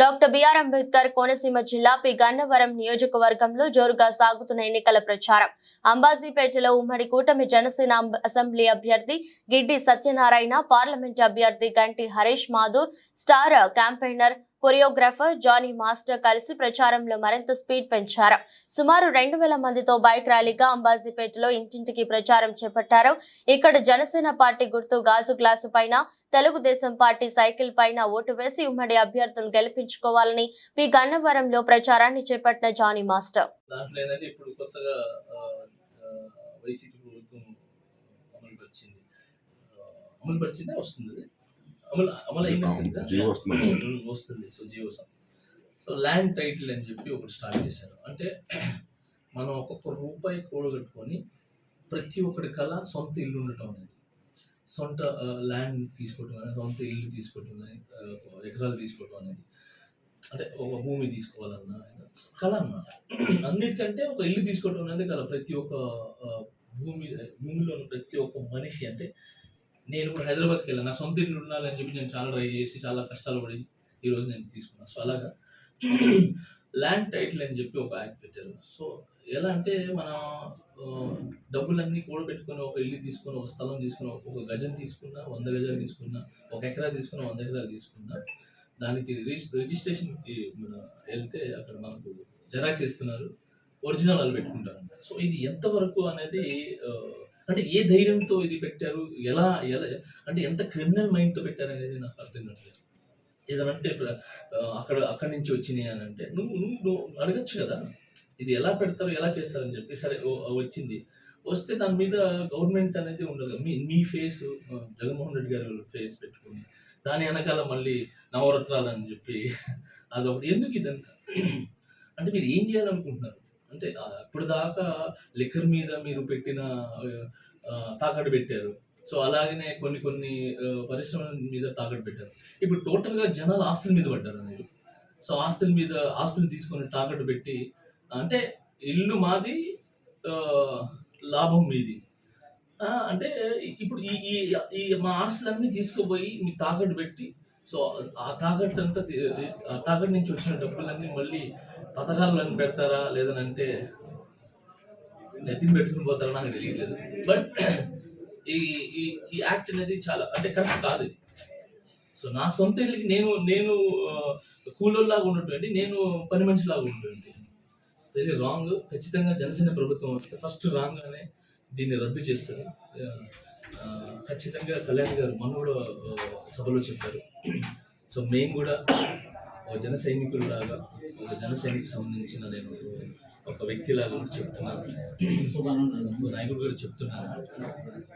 Doctor BR Ambedkar Konaseema జిల్లా P Gannavaram నియోజకవర్గంలో జోరుగా సాగుతున్న ఎన్నికల ప్రచారం. అంబాజీపేటలో ఉమ్మడి కూటమి జనసేన అసెంబ్లీ అభ్యర్థి గిడ్డి సత్యనారాయణ, పార్లమెంట్ అభ్యర్థి Ganti Harish Madhur, star campaigner choreographer Jani master కలిసి ప్రచారంలో మరింత స్పీడ్ పెంచారు. సుమారు 2000 మందితో బైక్ ర్యాలీగా అంబాజీపేటలో ఇంటింటికి ప్రచారం చేపట్టారు. ఇక్కడ జనసేన పార్టీ గుర్తు గాజు గ్లాసు పైన, తెలుగుదేశం పార్టీ సైకిల్ పైన ఓటు వేసి ఉమ్మడి అభ్యర్థులను గెలిపించుకోవాలని పి గన్నవరంలో ప్రచారాన్ని చేపట్టిన జానీ మాస్టర్. వస్తుంది. సో ల్యాండ్ టైటిల్ అని చెప్పి ఒకటి స్టార్ట్ చేశారు. అంటే మనం ఒక్కొక్క రూపాయి కూడగట్టుకొని ప్రతి ఒక్కటి కళ సొంత ఇల్లు ఉండటం అనేది, సొంత ల్యాండ్ తీసుకోవటం అనేది, సొంత ఇల్లు తీసుకోవటం అనేది, ఎకరాలు తీసుకోవటం అనేది, అంటే ఒక భూమి తీసుకోవాలన్నా కళ అన్నమాట. అన్నిటికంటే ఒక ఇల్లు తీసుకోవటం అనేది కళ. ప్రతి ఒక్క భూమిలో ప్రతి ఒక్క మనిషి, అంటే నేను ఇప్పుడు హైదరాబాద్కి వెళ్ళాను, నా సొంత ఇల్లు ఉండాలని చెప్పి నేను చాలా ట్రై చేసి చాలా కష్టాలు పడి ఈరోజు నేను తీసుకున్నాను. సో అలాగా ల్యాండ్ టైటిల్ అని చెప్పి ఒక యాక్ట్ పెట్టారు. సో ఎలా అంటే మన డబ్బులన్నీ కూడబెట్టుకొని ఒక ఇల్లు తీసుకుని, ఒక స్థలం తీసుకుని, ఒక గజం తీసుకున్నా, 100 గజాలు తీసుకున్నా, ఒక ఎకరా తీసుకున్నా, 100 ఎకరాలు తీసుకున్నా, దానికి రిజిస్ట్రేషన్కి వెళ్తే అక్కడ మనకు జెరాక్స్ ఇస్తున్నారు, ఒరిజినల్ వాళ్ళు పెట్టుకుంటారు. సో ఇది ఎంతవరకు అనేది, అంటే ఏ ధైర్యంతో ఇది పెట్టారు, ఎలా ఎలా అంటే ఎంత క్రిమినల్ మైండ్తో పెట్టారు అనేది నాకు అర్థం కావట్లేదు. ఏదంటే అక్కడి నుంచి వచ్చినాయి అని అంటే నువ్వు అడగచ్చు కదా, ఇది ఎలా పెడతారు, ఎలా చేస్తారని చెప్పి. సరే వచ్చింది, వస్తే దాని మీద గవర్నమెంట్ అనేది ఉండదు. మీ ఫేస్, జగన్మోహన్ రెడ్డి గారి ఫేస్ పెట్టుకుని దాని వెనకాల మళ్ళీ నవరత్నాలు అని చెప్పి అదొకటి. ఎందుకు ఇదంతా? అంటే మీరు ఏం చేయాలనుకుంటున్నారు? అంటే ఇప్పుడు దాకా లిక్కర్ మీద మీరు పెట్టిన తాకట్టు పెట్టారు. సో అలాగనే కొన్ని పరిశ్రమల మీద తాకట్టు పెట్టారు. ఇప్పుడు టోటల్గా జనాలు ఆస్తుల మీద పడ్డారు మీరు. సో ఆస్తులు తీసుకొని తాకట్టు పెట్టి, అంటే ఇల్లు మాది, లాభం మీది. అంటే ఇప్పుడు ఈ మా ఆస్తులన్నీ తీసుకుపోయి మీ తాకట్టు పెట్టి, సో ఆ తాకట్టు నుంచి వచ్చిన డబ్బులన్నీ మళ్ళీ పథకాలను పెడతారా, లేదనంటే నెత్తిని పెట్టుకుని పోతారా నాకు తెలియట్లేదు. బట్ ఈ యాక్ట్ అనేది చాలా, అంటే కరెక్ట్ కాదు ఇది. సో నా సొంత ఇళ్ళకి నేను కూలోల్లాగా ఉన్నటువంటి, నేను పని మనిషిలాగా ఉన్నటువంటి, ఇది రాంగ్. ఖచ్చితంగా జనసేన ప్రభుత్వం వస్తే ఫస్ట్ రాగానే దీన్ని రద్దు చేస్తారు. ఖచ్చితంగా కళ్యాణ్ గారు మొన్న కూడా సభలో చెప్పారు. సో మేము కూడా ఒక జన సైనికుల్లాగా, ఒక జన సైనికి సంబంధించిన నేను ఒక వ్యక్తిలాగా కూడా చెప్తున్నాను, నాయకుడు కూడా చెప్తున్నాను.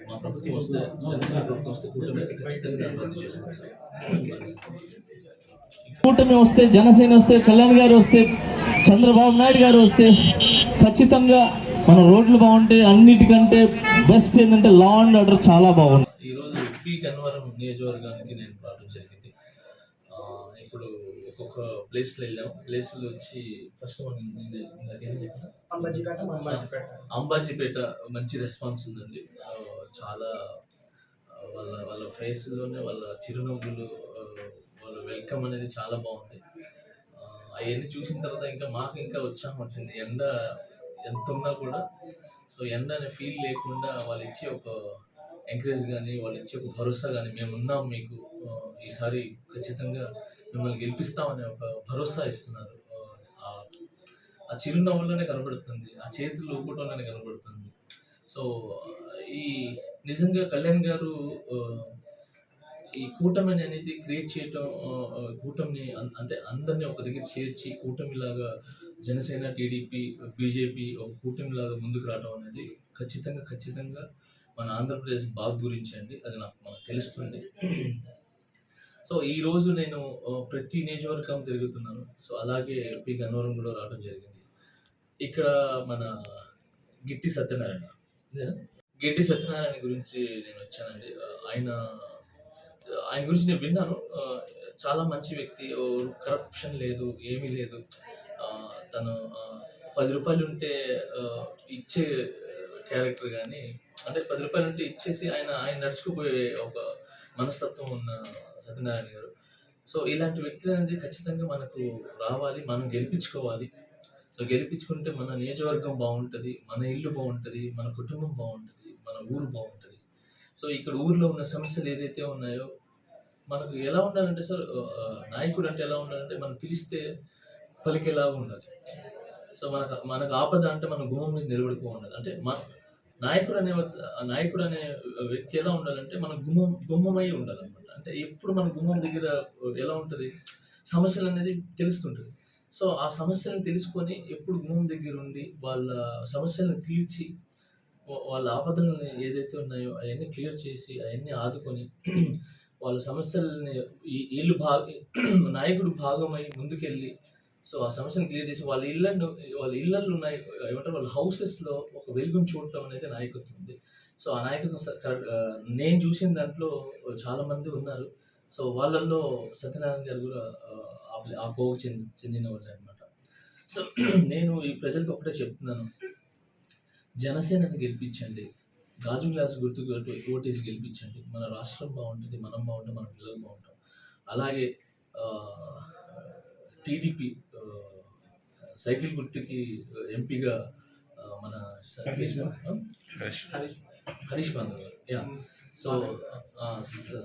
మా ప్రభుత్వం వస్తే, జనసేన ప్రభుత్వం వస్తే, కూటమి వస్తే ఖచ్చితంగా దాన్ని రద్దు చేస్తాం సార్. కూటమి వస్తే, జనసేన వస్తే, కళ్యాణ్ గారు వస్తే, చంద్రబాబు నాయుడు గారు వస్తే ఖచ్చితంగా మన రోడ్లు బాగుంటాయి. అన్నిటికంటే బెస్ట్ ఏంటంటే లా అండ్ ఆర్డర్ చాలా బాగుంది. ఈరోజు పి గన్నవరం నియోజకవర్గానికి నేను రావడం జరిగింది. ఇప్పుడు ఒక్కొక్క ప్లేస్లో వెళ్ళాము. ప్లేస్లో వచ్చి ఫస్ట్ అంబాజీపేట మంచి రెస్పాన్స్ ఉందండి. చాలా వాళ్ళ ఫేస్లోనే వాళ్ళ చిరునవ్వులు, వాళ్ళ వెల్కమ్ అనేది చాలా బాగుంది. అవన్నీ చూసిన తర్వాత ఇంకా మాకు ఇంకా ఉత్సాహం వచ్చింది. ఎండ ఎంత ఉన్నా కూడా, సో ఎండ అనే ఫీల్ లేకుండా వాళ్ళు ఇచ్చే ఒక ఎంకరేజ్ కానీ, వాళ్ళు ఇచ్చే ఒక భరోసా కానీ, మేము ఉన్నాం మీకు, ఈసారి ఖచ్చితంగా మిమ్మల్ని గెలిపిస్తామనే ఒక భరోసా ఇస్తున్నారు. ఆ చిరునవ్వులోనే కనబడుతుంది, ఆ చేతులు ఊపటంలోనే కనబడుతుంది. సో ఈ నిజంగా కళ్యాణ్ గారు ఈ కూటమిని అనేది క్రియేట్ చేయటం, కూటమిని అంటే అందరినీ ఒక దగ్గర చేర్చి కూటమిలాగా జనసేన, టీడీపీ, బీజేపీ ఒక కూటమిలాగా ముందుకు రావడం అనేది ఖచ్చితంగా మన ఆంధ్రప్రదేశ్ బాగు గురించి అండి. అది మనకు తెలుస్తుంది. సో ఈరోజు నేను ప్రతి నియోజకవర్గం తిరుగుతున్నాను. సో అలాగే పి గన్నవరం కూడా రావడం జరిగింది. ఇక్కడ మన గిడ్డి సత్యనారాయణ గురించి నేను వచ్చానండి. ఆయన గురించి నేను విన్నాను. చాలా మంచి వ్యక్తి, కరప్షన్ లేదు, ఏమీ లేదు. తను 10 రూపాయలు ఉంటే ఇచ్చే క్యారెక్టర్ కానీ, అంటే 10 రూపాయలు ఉంటే ఇచ్చేసి ఆయన నడుచుకుపోయే ఒక మనస్తత్వం ఉన్న సత్యనారాయణ గారు. సో ఇలాంటి వ్యక్తులు అనేది ఖచ్చితంగా మనకు రావాలి, మనం గెలిపించుకోవాలి. సో గెలిపించుకుంటే మన నియోజకవర్గం బాగుంటుంది, మన ఇల్లు బాగుంటుంది, మన కుటుంబం బాగుంటుంది, మన ఊరు బాగుంటుంది. సో ఇక్కడ ఊర్లో ఉన్న సమస్యలు ఏదైతే ఉన్నాయో మనకు ఎలా ఉండాలంటే సార్, నాయకుడు అంటే ఎలా ఉండాలంటే మనం పిలిస్తే పలికేలాగా ఉండాలి. సో మనకు ఆపద అంటే మన గుమ్మం మీద నిలబడిపో ఉండాలి. అంటే మన నాయకుడు అనే వ్యక్తి ఎలా ఉండాలంటే మన గుమ్మమై ఉండాలన్నమాట. అంటే ఎప్పుడు మన గుమ్మం దగ్గర ఎలా ఉంటుంది, సమస్యలు అనేది తెలుస్తుంటుంది. సో ఆ సమస్యలను తెలుసుకొని ఎప్పుడు గుమ్మం దగ్గర ఉండి వాళ్ళ సమస్యలను తీర్చి వాళ్ళ ఆపదలను ఏదైతే ఉన్నాయో అవన్నీ క్లియర్ చేసి అవన్నీ ఆదుకొని వాళ్ళ సమస్యలని వీళ్ళు నాయకుడు భాగమై ముందుకెళ్ళి సో ఆ సమస్యను క్లియర్ చేసి వాళ్ళ ఇళ్ళల్లో ఉన్నాయి ఏమంటారు, వాళ్ళ హౌసెస్లో ఒక వెలుగును చూడటం అనేది నాయకత్వం ఉంది. సో ఆ నాయకత్వం నేను చూసిన దాంట్లో చాలామంది ఉన్నారు. సో వాళ్ళల్లో సత్యనారాయణ గారు కూడా ఆ కోవకు చెందిన వాళ్ళు అనమాట. సో నేను ఈ ప్రజలకు ఒకటే చెప్తున్నాను, జనసేనని గెలిపించండి, గాజు గ్లాస్ గుర్తుకు ఓటేసి గెలిపించండి. మన రాష్ట్రం బాగుంటుంది, మనం బాగుంటాం, మన పిల్లలు బాగుంటాం. అలాగే టీడీపీ సైకిల్ గుర్తుకి ఎంపీగా మన హరీష్ మాధవ్ గారు, సో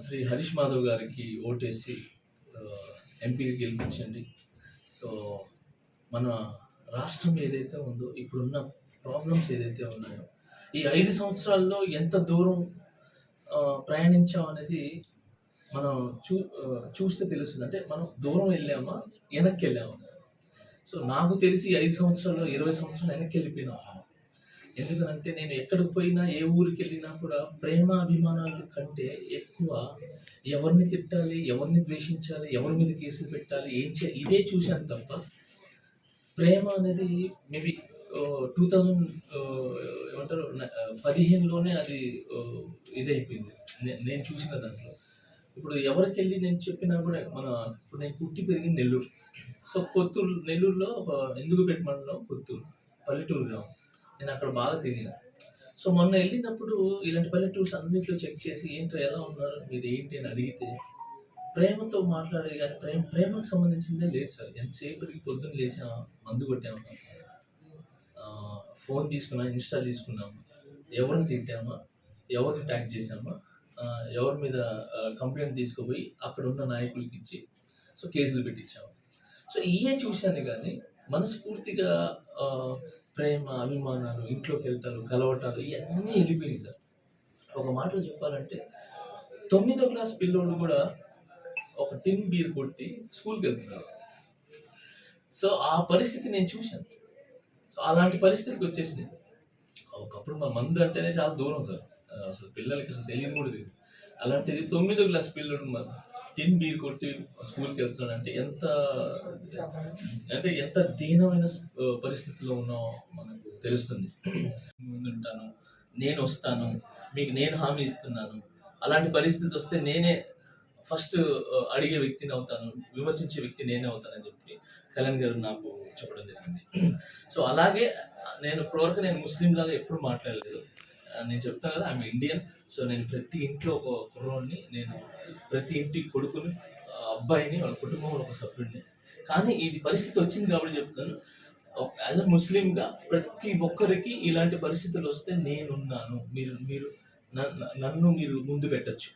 శ్రీ హరీష్ మాధవ్ గారికి ఓటేసి ఎంపీగా గెలిపించండి. సో మన రాష్ట్రం ఏదైతే ఉందో, ఇప్పుడున్న ప్రాబ్లమ్స్ ఏదైతే ఉన్నాయో, ఈ 5 సంవత్సరాల్లో ఎంత దూరం ప్రయాణించాం అనేది మనం చూస్తే తెలుస్తుంది. అంటే మనం దూరం వెళ్ళామా, వెనక్కి వెళ్ళామా. సో నాకు తెలిసి 5 సంవత్సరాల్లో 20 సంవత్సరాలు వెనక్కి వెళ్ళిపోయినా. ఎందుకంటే నేను ఎక్కడికి పోయినా, ఏ ఊరికి వెళ్ళినా కూడా ప్రేమ అభిమానాల కంటే ఎక్కువ ఎవరిని తిట్టాలి, ఎవరిని ద్వేషించాలి, ఎవరి మీద కేసులు పెట్టాలి, ఇదే చూశాను తప్ప ప్రేమ అనేది మేబీ 2015లోనే అది ఇదైపోయింది నేను చూసిన దాంట్లో. ఇప్పుడు ఎవరికి వెళ్ళి నేను చెప్పినా కూడా ఇప్పుడు నేను పుట్టి పెరిగింది నెల్లూరు. సో నెల్లూరులో ఎందుకు పెట్టమండలం కొత్తూరు పల్లెటూరు గ్రామం. నేను అక్కడ బాగా తిరిగిన. సో మొన్న వెళ్ళినప్పుడు ఇలాంటి పల్లెటూర్స్ అన్నింటిలో చెక్ చేసి ఏంటో ఎలా ఉన్నారు మీరు ఏంటి అని అడిగితే ప్రేమతో మాట్లాడే కానీ ప్రేమకు సంబంధించిందే లేదు సార్. ఎంతసేపటికి పొద్దున్న లేసామా, మందు కొట్టామా, ఫోన్ తీసుకున్నామా, ఇన్స్టా తీసుకున్నామా, ఎవరిని తిట్టామా, ఎవరిని ట్యాగ్ చేసామా, ఎవరి మీద కంప్లైంట్ తీసుకుపోయి అక్కడ ఉన్న నాయకులకి ఇచ్చి సో కేసులు పెట్టించాము. సో ఇవే చూశాను కానీ మనస్ఫూర్తిగా ప్రేమ అభిమానాలు, ఇంట్లోకి వెళ్తారు, కలవటాలు, ఇవన్నీ వెళ్ళిపోయినాయి సార్. ఒక మాటలో చెప్పాలంటే 9వ క్లాస్ పిల్లోడు కూడా ఒక టిన్ బీర్ కొట్టి స్కూల్కి వెళ్తున్నారు. సో ఆ పరిస్థితి నేను చూశాను. సో అలాంటి పరిస్థితికి వచ్చేసింది. ఒకప్పుడు మా మందు అంటేనే చాలా దూరం సార్, అసలు పిల్లలకి అసలు తెలియని కూడా తెలియదు. అలాంటిది 9వ క్లాస్ పిల్లడు టిన్ బీర్ కొట్టి స్కూల్కి వెళ్తాడంటే ఎంత దీనమైన పరిస్థితిలో ఉన్నామో మనకు తెలుస్తుంది. ముందుంటాను, నేను వస్తాను, మీకు నేను హామీ ఇస్తున్నాను. అలాంటి పరిస్థితి వస్తే నేనే ఫస్ట్ అడిగే వ్యక్తిని అవుతాను, విమర్శించే వ్యక్తి నేనే అవుతానని చెప్పి కళ్యాణ్ గారు నాకు చెప్పడం జరిగింది. సో అలాగే నేను ఇప్పటివరకు నేను ముస్లిం లాగా ఎప్పుడు మాట్లాడలేదు. నేను చెప్తాను కదా, ఐఎమ్ ఇండియన్. సో నేను ప్రతి ఇంట్లో ఒక కుర్రోడిని, నేను ప్రతి ఇంటి కొడుకుని, అబ్బాయిని, వాళ్ళ కుటుంబంలో ఒక సభ్యుడిని. కానీ ఇది పరిస్థితి వచ్చింది కాబట్టి చెప్తాను, యాజ్ అ ముస్లింగా ప్రతి ఒక్కరికి ఇలాంటి పరిస్థితులు వస్తే నేనున్నాను, మీరు నన్ను మీరు ముందు పెట్టచ్చు.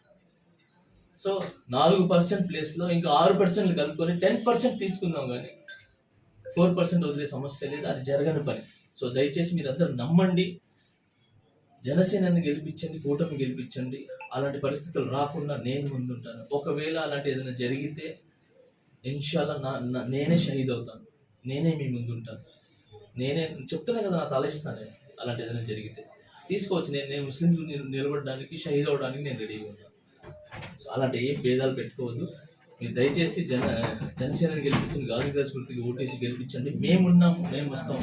సో 4% ప్లేస్లో ఇంకా 6% కలుపుకొని 10% తీసుకుందాం, కానీ 4% వదిలే సమస్య లేదు. అది జరగని పని. సో దయచేసి మీరందరూ నమ్మండి, జనసేనని గెలిపించండి, కూటమి గెలిపించండి. అలాంటి పరిస్థితులు రాకుండా నేను ముందుంటాను. ఒకవేళ అలాంటి ఏదైనా జరిగితే ఇన్షాల్లా నేనే షహీద్ అవుతాను, నేనే మీ ముందుంటాను. నేనే చెప్తున్నా కదా, నా తలయిస్తాను. అలాంటి ఏదైనా జరిగితే తీసుకోవచ్చు. నేను ముస్లింస్ నిలబడడానికి, షహీద్ అవ్వడానికి నేను రెడీగా ఉన్నాను. సో అలాంటి ఏం భేదాలు పెట్టుకోవద్దు. మీరు దయచేసి జనసేనని గెలిపించండి, గాజు గ్లాస్ గుర్తుకి ఓటేసి గెలిపించండి. మేమున్నాము, మేము వస్తాం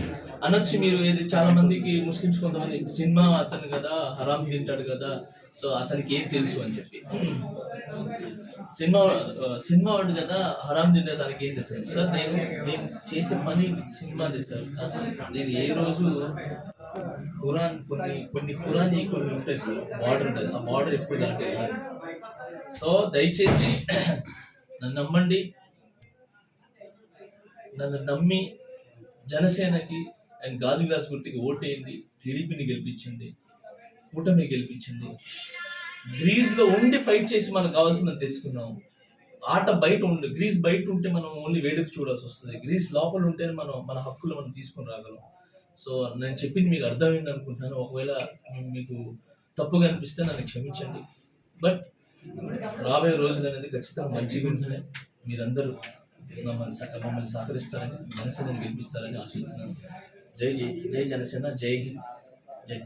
అనొచ్చు. మీరు ఏది చాలా మందికి ముస్లిమ్స్ కొంతమంది సినిమా అతను కదా, హరామ్ తింటాడు కదా, సో అతనికి ఏం తెలుసు అని చెప్పి, సినిమా వాడు కదా, హరామ్ తింటే తనకి ఏం తెలుసు సార్. నేను చేసే పని సినిమా చేస్తాను. నేను ఏ రోజు ఖురాన్ కొన్ని ఉంటాయి సార్, బార్డర్ ఉంటుంది, ఆ బార్డర్ ఎప్పుడు దాంట్లో. సో దయచేసి నన్ను నమ్మండి, నన్ను నమ్మి జనసేనకి అండ్ గాజు గ్లాస్ గుర్తుకి ఓటేయండి, టీడీపీని గెలిపించండి, కూటమి గెలిపించండి. గ్రీజ్లో ఉండి ఫైట్ చేసి మనకు కావాల్సిందని తెలుసుకుందాం. ఆట బయట ఉండి, గ్రీజ్ బయట ఉంటే మనం ఓన్లీ వేడుకు చూడాల్సి వస్తుంది. గ్రీజ్ లోపల ఉంటేనే మనం మన హక్కులు మనం తీసుకొని రాగలం. సో నేను చెప్పింది మీకు అర్థమైంది అనుకుంటున్నాను. ఒకవేళ మీకు తప్పుగా అనిపిస్తే నన్ను క్షమించండి. బట్ రాబోయే రోజులు అనేది ఖచ్చితంగా మంచిగా ఉంటున్నాయి. మీరందరూ మమ్మల్ని సహకరిస్తారని, జనసేనని గెలిపిస్తారని ఆశిస్తున్నాను. జై జనసేన, జై హింద్, జై.